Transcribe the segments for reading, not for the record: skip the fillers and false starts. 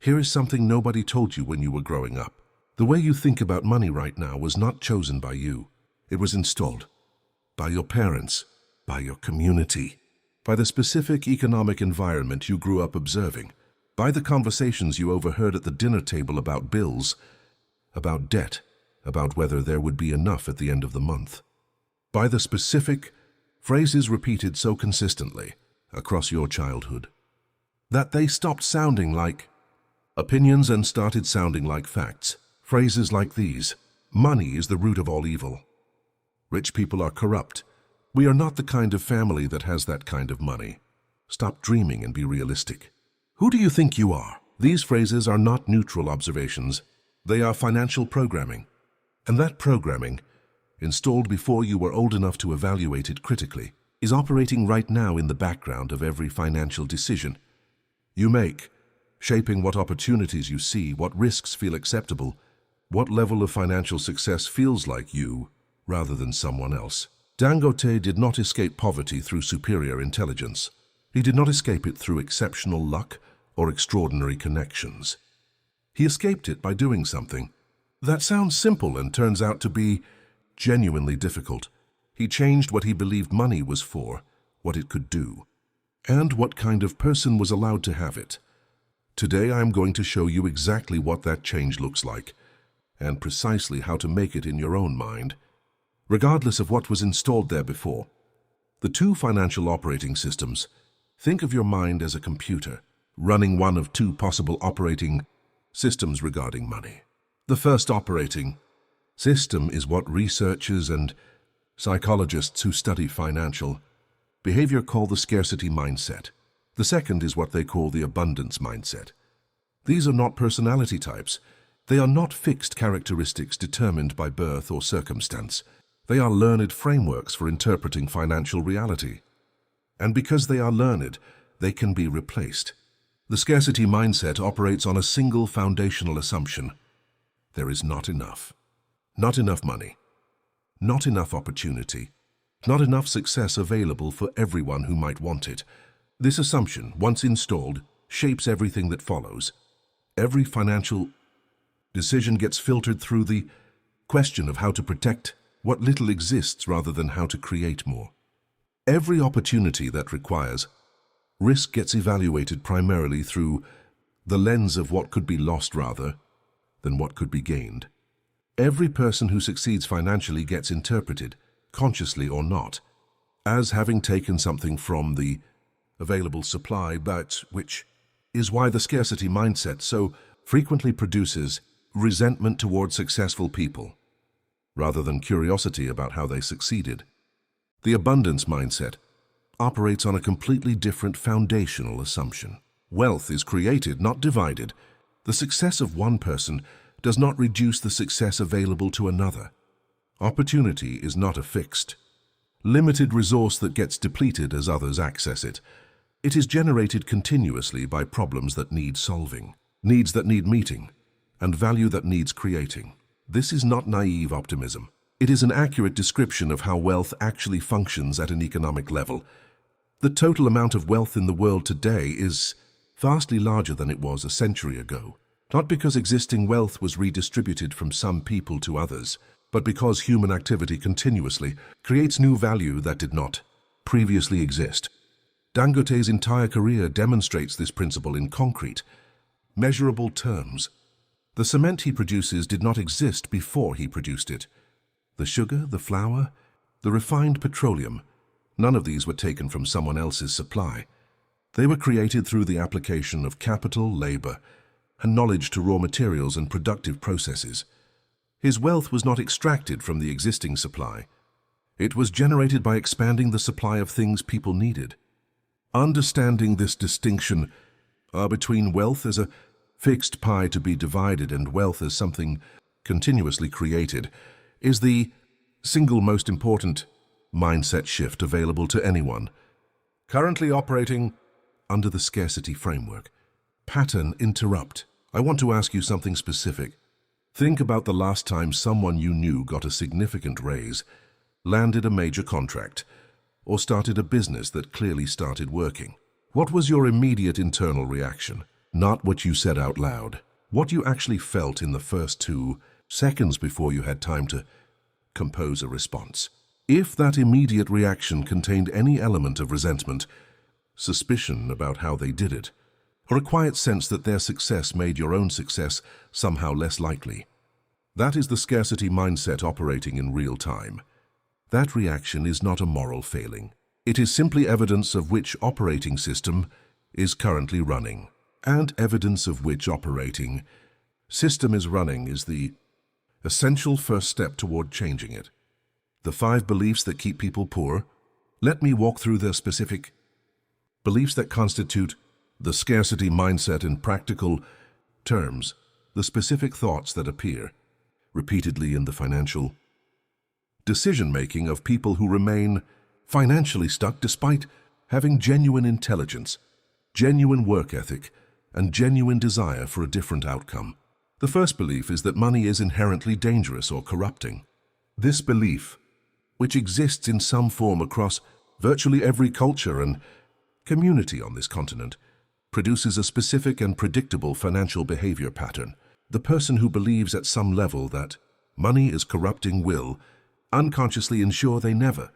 Here is something nobody told you when you were growing up. The way you think about money right now was not chosen by you. It was installed by your parents, by your community, by the specific economic environment you grew up observing, by the conversations you overheard at the dinner table about bills, about debt, about whether there would be enough at the end of the month, by the specific phrases repeated so consistently across your childhood that they stopped sounding like opinions and started sounding like facts. Phrases like these: money is the root of all evil. Rich people are corrupt. We are not the kind of family that has that kind of money. Stop dreaming and be realistic. Who do you think you are? These phrases are not neutral observations. They are financial programming. And that programming, installed before you were old enough to evaluate it critically, is operating right now in the background of every financial decision you make, shaping what opportunities you see, what risks feel acceptable, what level of financial success feels like you rather than someone else. Dangote did not escape poverty through superior intelligence. He did not escape it through exceptional luck or extraordinary connections. He escaped it by doing something that sounds simple and turns out to be genuinely difficult. He changed what he believed money was for, what it could do, and what kind of person was allowed to have it. Today I am going to show you exactly what that change looks like, and precisely how to make it in your own mind, regardless of what was installed there before. The two financial operating systems. Think of your mind as a computer, running one of two possible operating systems regarding money. The first operating system is what researchers and psychologists who study financial behavior call the scarcity mindset. The second is what they call the abundance mindset. These are not personality types. They are not fixed characteristics determined by birth or circumstance. They are learned frameworks for interpreting financial reality. And because they are learned, they can be replaced. The scarcity mindset operates on a single foundational assumption. There is not enough. Not enough money. Not enough opportunity. Not enough success available for everyone who might want it. This assumption, once installed, shapes everything that follows. Every financial decision gets filtered through the question of how to protect what little exists rather than how to create more. Every opportunity that requires risk gets evaluated primarily through the lens of what could be lost rather than what could be gained. Every person who succeeds financially gets interpreted, consciously or not, as having taken something from the available supply, but which is why the scarcity mindset so frequently produces resentment toward successful people, rather than curiosity about how they succeeded. The abundance mindset operates on a completely different foundational assumption. Wealth is created, not divided. The success of one person does not reduce the success available to another. Opportunity is not a fixed, limited resource that gets depleted as others access it. It is generated continuously by problems that need solving, needs that need meeting, and value that needs creating. This is not naive optimism. It is an accurate description of how wealth actually functions at an economic level. The total amount of wealth in the world today is vastly larger than it was a century ago, not because existing wealth was redistributed from some people to others, but because human activity continuously creates new value that did not previously exist. Dangote's entire career demonstrates this principle in concrete, measurable terms. The cement he produces did not exist before he produced it. The sugar, the flour, the refined petroleum, none of these were taken from someone else's supply. They were created through the application of capital, labor, and knowledge to raw materials and productive processes. His wealth was not extracted from the existing supply. It was generated by expanding the supply of things people needed. Understanding this distinction between wealth as a fixed pie to be divided and wealth as something continuously created is the single most important mindset shift available to anyone currently operating under the scarcity framework. Pattern interrupt. I want to ask you something specific. Think about the last time someone you knew got a significant raise, landed a major contract, or started a business that clearly started working. What was your immediate internal reaction? not what you said out loud, what you actually felt in the first 2 seconds before you had time to compose a response. If that immediate reaction contained any element of resentment, suspicion about how they did it, or a quiet sense that their success made your own success somehow less likely, that is the scarcity mindset operating in real time. That reaction is not a moral failing. It is simply evidence of which operating system is currently running. And evidence of which operating system is running is the essential first step toward changing it. The 5 beliefs that keep people poor. Let me walk through the specific beliefs that constitute the scarcity mindset in practical terms, the specific thoughts that appear repeatedly in the financial decision-making of people who remain financially stuck despite having genuine intelligence, genuine work ethic, and genuine desire for a different outcome. The first belief is that money is inherently dangerous or corrupting. This belief, which exists in some form across virtually every culture and community on this continent, produces a specific and predictable financial behavior pattern. The person who believes at some level that money is corrupting will unconsciously ensure they never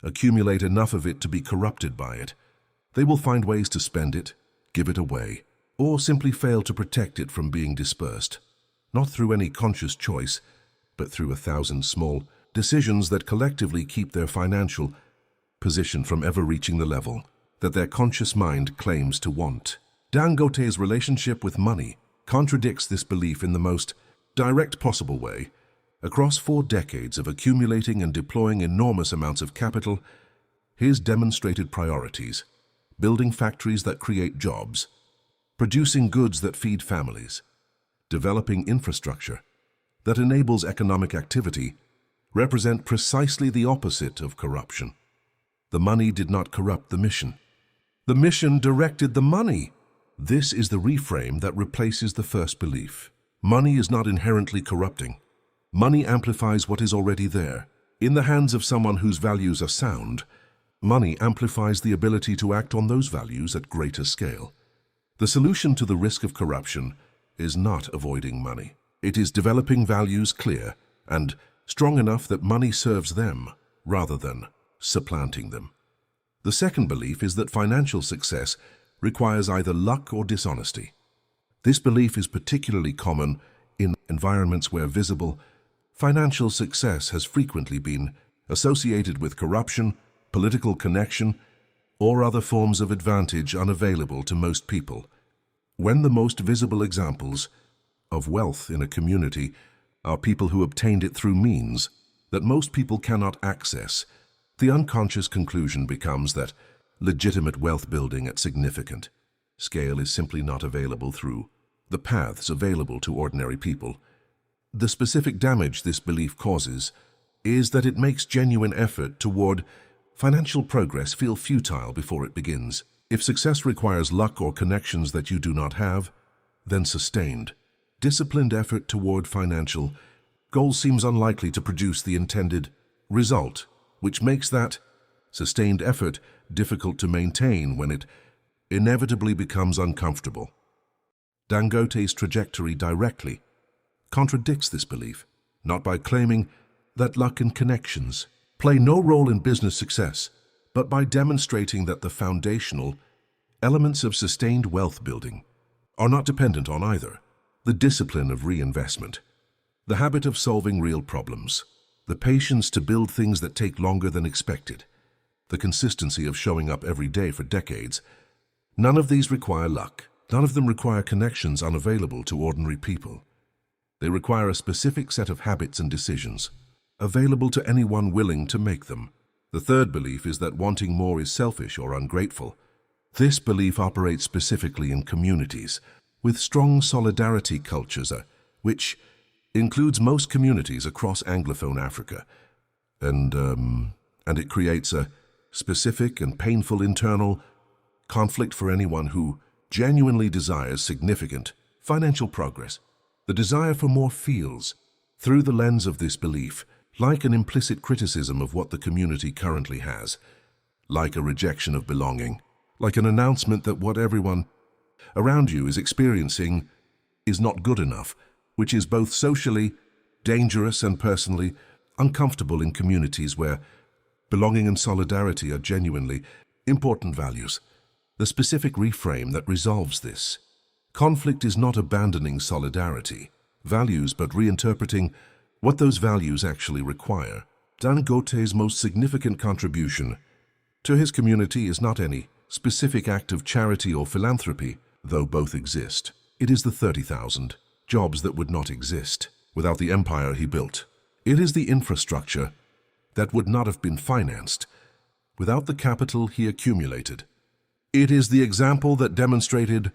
accumulate enough of it to be corrupted by it. They will find ways to spend it, give it away, or simply fail to protect it from being dispersed, not through any conscious choice, but through 1,000 small decisions that collectively keep their financial position from ever reaching the level that their conscious mind claims to want. Dangote's relationship with money contradicts this belief in the most direct possible way. Across 4 decades of accumulating and deploying enormous amounts of capital, his demonstrated priorities: building factories that create jobs, producing goods that feed families, developing infrastructure that enables economic activity, represent precisely the opposite of corruption. The money did not corrupt the mission. The mission directed the money. This is the reframe that replaces the first belief. Money is not inherently corrupting. Money amplifies what is already there. In the hands of someone whose values are sound, money amplifies the ability to act on those values at greater scale. The solution to the risk of corruption is not avoiding money. It is developing values clear and strong enough that money serves them rather than supplanting them. The second belief is that financial success requires either luck or dishonesty. This belief is particularly common in environments where visible financial success has frequently been associated with corruption, political connection, or other forms of advantage unavailable to most people. When the most visible examples of wealth in a community are people who obtained it through means that most people cannot access, the unconscious conclusion becomes that legitimate wealth building at significant scale is simply not available through the paths available to ordinary people. The specific damage this belief causes is that it makes genuine effort toward financial progress feel futile before it begins. If success requires luck or connections that you do not have, then sustained, disciplined effort toward financial goals seems unlikely to produce the intended result, which makes that sustained effort difficult to maintain when it inevitably becomes uncomfortable. Dangote's trajectory directly contradicts this belief, not by claiming that luck and connections play no role in business success, but by demonstrating that the foundational elements of sustained wealth building are not dependent on either: the discipline of reinvestment, the habit of solving real problems, the patience to build things that take longer than expected, the consistency of showing up every day for decades. None of these require luck. None of them require connections unavailable to ordinary people. They require a specific set of habits and decisions, available to anyone willing to make them. The third belief is that wanting more is selfish or ungrateful. This belief operates specifically in communities with strong solidarity cultures, which includes most communities across Anglophone Africa, and it creates a specific and painful internal conflict for anyone who genuinely desires significant financial progress. The desire for more feels, through the lens of this belief, like an implicit criticism of what the community currently has, like a rejection of belonging, like an announcement that what everyone around you is experiencing is not good enough, which is both socially dangerous and personally uncomfortable in communities where belonging and solidarity are genuinely important values. The specific reframe that resolves this. Conflict is not abandoning solidarity, values, but reinterpreting what those values actually require. Dangote's most significant contribution to his community is not any specific act of charity or philanthropy, though both exist. It is the 30,000 jobs that would not exist without the empire he built. It is the infrastructure that would not have been financed without the capital he accumulated. It is the example that demonstrated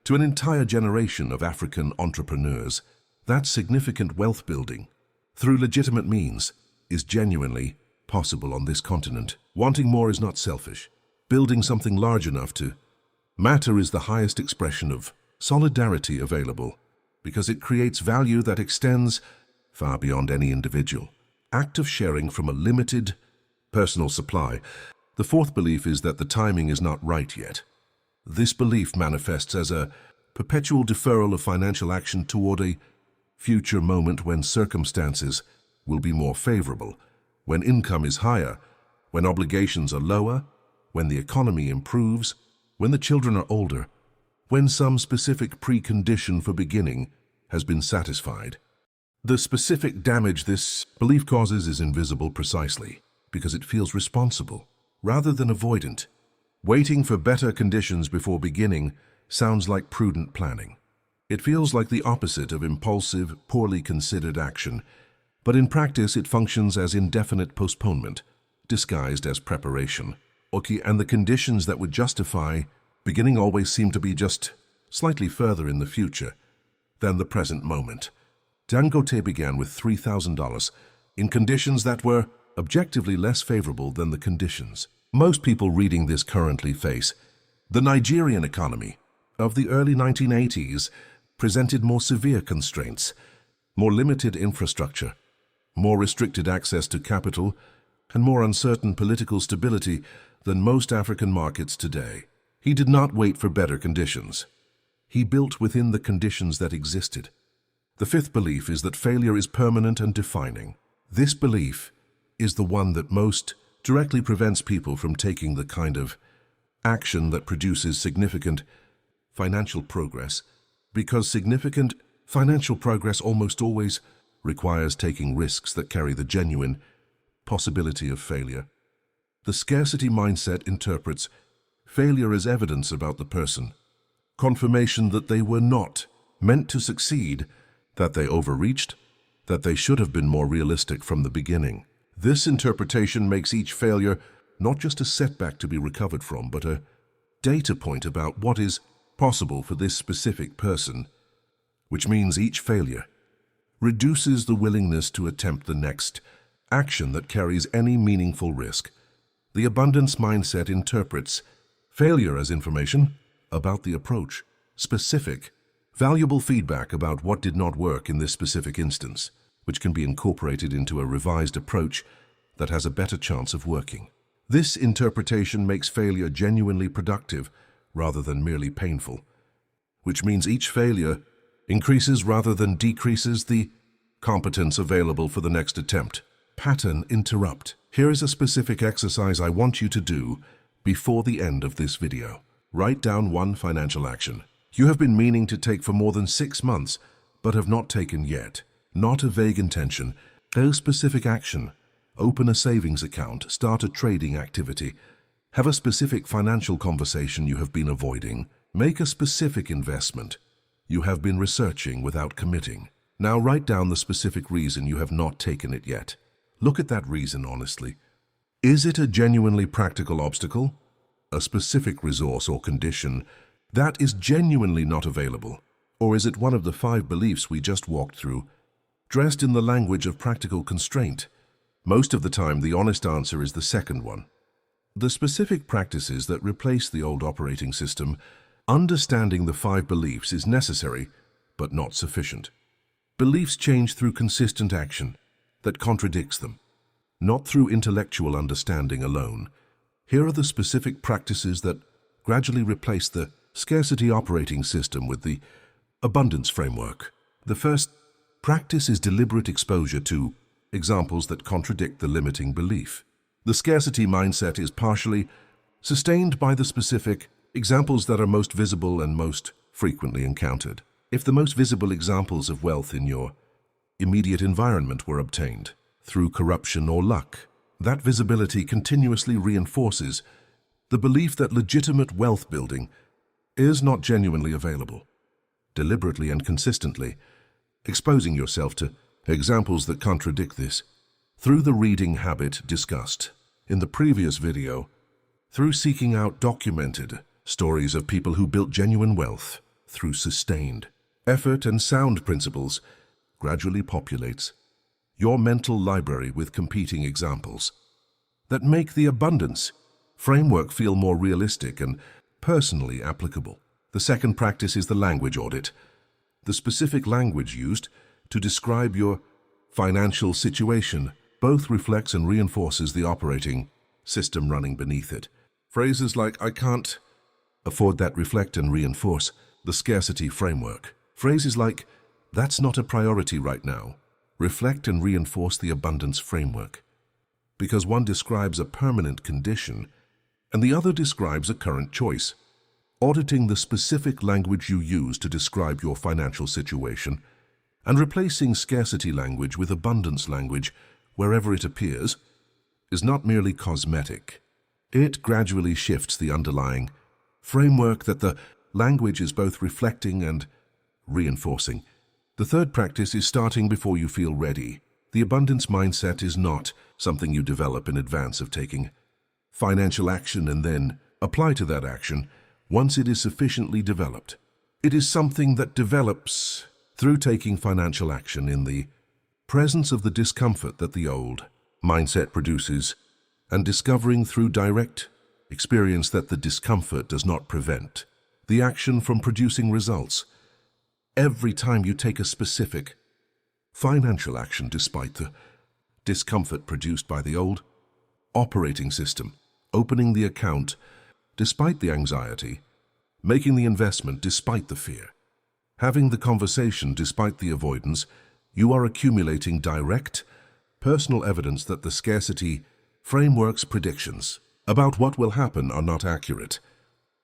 to an entire generation of African entrepreneurs that significant wealth building through legitimate means is genuinely possible on this continent. Wanting more is not selfish. Building something large enough to matter is the highest expression of solidarity available, because it creates value that extends far beyond any individual act of sharing from a limited personal supply. The fourth belief is that the timing is not right yet. This belief manifests as a perpetual deferral of financial action toward a future moment when circumstances will be more favorable, when income is higher, when obligations are lower, when the economy improves, when the children are older, when some specific precondition for beginning has been satisfied. The specific damage this belief causes is invisible precisely because it feels responsible rather than avoidant. Waiting for better conditions before beginning sounds like prudent planning. It feels like the opposite of impulsive, poorly considered action, but in practice it functions as indefinite postponement, disguised as preparation. And the conditions that would justify beginning always seem to be just slightly further in the future than the present moment. Dangote began with $3,000 in conditions that were objectively less favorable than the conditions most people reading this currently face. The Nigerian economy of the early 1980s presented more severe constraints, more limited infrastructure, more restricted access to capital, and more uncertain political stability than most African markets today. He did not wait for better conditions. He built within the conditions that existed. The fifth belief is that failure is permanent and defining. This belief is the one that most directly prevents people from taking the kind of action that produces significant financial progress, because significant financial progress almost always requires taking risks that carry the genuine possibility of failure. The scarcity mindset interprets failure as evidence about the person, confirmation that they were not meant to succeed, that they overreached, that they should have been more realistic from the beginning. This interpretation makes each failure not just a setback to be recovered from, but a data point about what is possible for this specific person, which means each failure reduces the willingness to attempt the next action that carries any meaningful risk. The abundance mindset interprets failure as information about the approach, specific, valuable feedback about what did not work in this specific instance, which can be incorporated into a revised approach that has a better chance of working. This interpretation makes failure genuinely productive rather than merely painful, which means each failure increases rather than decreases the competence available for the next attempt. Pattern interrupt. Here is a specific exercise I want you to do before the end of this video. Write down one financial action you have been meaning to take for more than 6 months but have not taken yet. Not a vague intention, a specific action. Open a savings account, start a trading activity, have a specific financial conversation you have been avoiding, make a specific investment you have been researching without committing. Now write down the specific reason you have not taken it yet. Look at that reason honestly. Is it a genuinely practical obstacle? A specific resource or condition that is genuinely not available? Or is it one of the 5 beliefs we just walked through, dressed in the language of practical constraint? Most of the time, the honest answer is the second one. The specific practices that replace the old operating system. Understanding the 5 beliefs is necessary, but not sufficient. Beliefs change through consistent action that contradicts them, not through intellectual understanding alone. Here are the specific practices that gradually replace the scarcity operating system with the abundance framework. The first practice is deliberate exposure to examples that contradict the limiting belief. The scarcity mindset is partially sustained by the specific examples that are most visible and most frequently encountered. If the most visible examples of wealth in your immediate environment were obtained through corruption or luck, that visibility continuously reinforces the belief that legitimate wealth building is not genuinely available. Deliberately and consistently exposing yourself to examples that contradict this through the reading habit discussed in the previous video, through seeking out documented stories of people who built genuine wealth through sustained effort and sound principles, gradually populates your mental library with competing examples that make the abundance framework feel more realistic and personally applicable. The second practice is the language audit. The specific language used to describe your financial situation both reflects and reinforces the operating system running beneath it. Phrases like "I can't afford that" reflect and reinforce the scarcity framework. Phrases like "that's not a priority right now" reflect and reinforce the abundance framework, because one describes a permanent condition and the other describes a current choice. Auditing the specific language you use to describe your financial situation and replacing scarcity language with abundance language wherever it appears is not merely cosmetic. It gradually shifts the underlying framework that the language is both reflecting and reinforcing. The third practice is starting before you feel ready. The abundance mindset is not something you develop in advance of taking financial action and then apply to that action once it is sufficiently developed. It is something that develops through taking financial action in the presence of the discomfort that the old mindset produces and discovering through direct experience that the discomfort does not prevent the action from producing results. Every time you take a specific financial action despite the discomfort produced by the old operating system, opening the account despite the anxiety, making the investment despite the fear, having the conversation despite the avoidance, you are accumulating direct, personal evidence that the scarcity framework's predictions about what will happen are not accurate.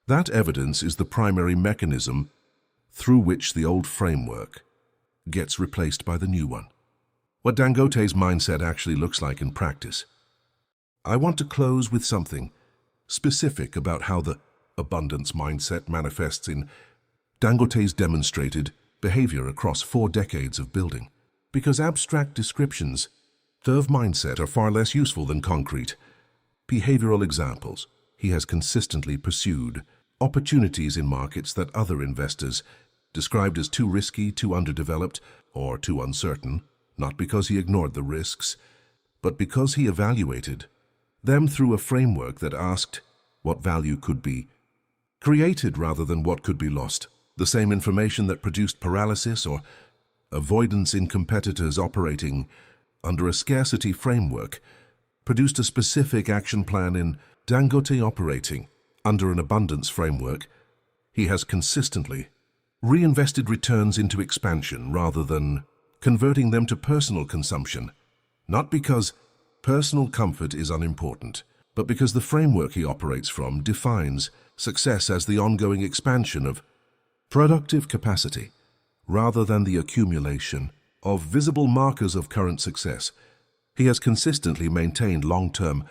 That evidence is the primary mechanism through which the old framework gets replaced by the new one. What Dangote's mindset actually looks like in practice. I want to close with something specific about how the abundance mindset manifests in Dangote's demonstrated behavior across 4 decades of building. Because abstract descriptions of mindset are far less useful than concrete behavioral examples. He has consistently pursued opportunities in markets that other investors described as too risky, too underdeveloped, or too uncertain, not because he ignored the risks, but because he evaluated them through a framework that asked what value could be created rather than what could be lost. The same information that produced paralysis or avoidance in competitors operating under a scarcity framework produced a specific action plan in Dangote operating under an abundance framework. He has consistently reinvested returns into expansion rather than converting them to personal consumption, not because personal comfort is unimportant, but because the framework he operates from defines success as the ongoing expansion of productive capacity rather than the accumulation of visible markers of current success. He has consistently maintained long-term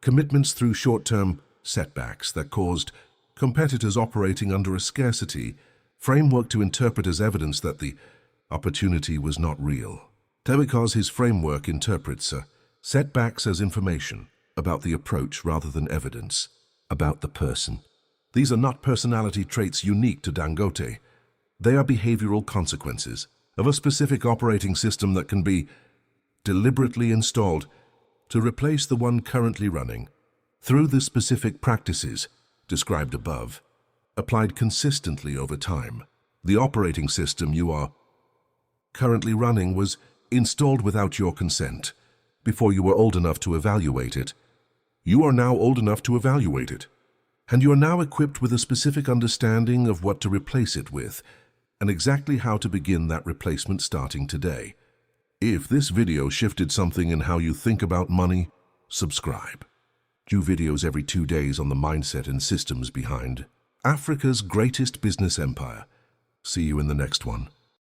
commitments through short-term setbacks that caused competitors operating under a scarcity framework to interpret as evidence that the opportunity was not real. Because his framework interprets setbacks as information about the approach rather than evidence about the person. These are not personality traits unique to Dangote. They are behavioral consequences of a specific operating system that can be deliberately installed to replace the one currently running through the specific practices described above, applied consistently over time. The operating system you are currently running was installed without your consent before you were old enough to evaluate it. You are now old enough to evaluate it. And you are now equipped with a specific understanding of what to replace it with, and exactly how to begin that replacement starting today. If this video shifted something in how you think about money, subscribe. New videos every 2 days on the mindset and systems behind Africa's greatest business empire. See you in the next one.